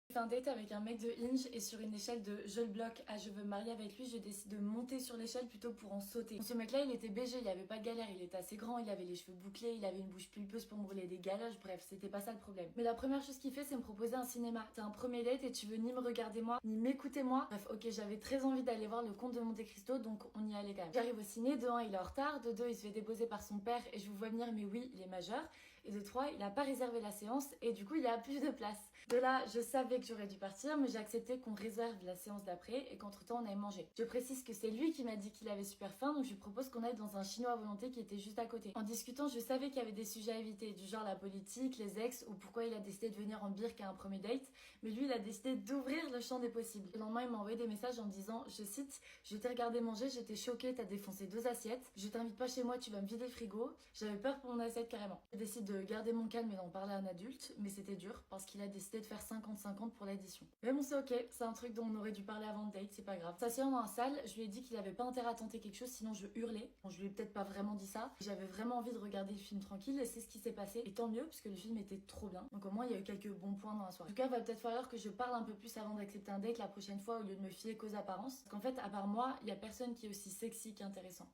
J'ai fait un date avec un mec de Hinge et sur une échelle de je le bloque à je veux me marier avec lui, je décide de monter sur l'échelle plutôt pour en sauter. Ce mec là il était BG, il y avait pas de galère, il était assez grand, il avait les cheveux bouclés, il avait une bouche pulpeuse pour me brûler des galoches, bref c'était pas ça le problème. Mais la première chose qu'il fait c'est me proposer un cinéma. C'est un premier date et tu veux ni me regarder moi, ni m'écouter moi. Bref ok j'avais très envie d'aller voir le Comte de Monte Cristo donc on y allait quand même. J'arrive au ciné, de 1 il est en retard, de 2 il se fait déposer par son père et je vous vois venir mais oui il est majeur. Et de 3 il a pas réservé la séance et du coup il a plus de place. De là je savais que j'aurais dû partir mais j'ai accepté qu'on réserve la séance d'après et qu'entre temps on aille manger. Je précise que c'est lui qui m'a dit qu'il avait super faim donc je lui propose qu'on aille dans un chinois à volonté qui était juste à côté. En discutant je savais qu'il y avait des sujets à éviter du genre la politique, les ex ou pourquoi il a décidé de venir en birk à un premier date, mais lui il a décidé d'ouvrir le champ des possibles. Le lendemain il m'a envoyé des messages en me disant, je cite, je t'ai regardé manger, j'étais choquée, t'as défoncé 2 assiettes, je t'invite pas chez moi, tu vas me vider le frigo, j'avais peur pour mon assiette carrément. Je décide de garder mon calme et d'en parler à un adulte, mais c'était dur parce qu'il a décidé de faire 50-50 pour l'addition. Mais bon c'est ok, c'est un truc dont on aurait dû parler avant le date, c'est pas grave. S'asseyant dans la salle, je lui ai dit qu'il avait pas intérêt à tenter quelque chose sinon je hurlais. Bon je lui ai peut-être pas vraiment dit ça, j'avais vraiment envie de regarder le film tranquille et c'est ce qui s'est passé. Et tant mieux parce que le film était trop bien. Donc au moins il y a eu quelques bons points dans la soirée. En tout cas il va peut-être falloir que je parle un peu plus avant d'accepter un date la prochaine fois au lieu de me fier qu'aux apparences. Parce qu'en fait à part moi, il y a personne qui est aussi sexy qu'intéressant.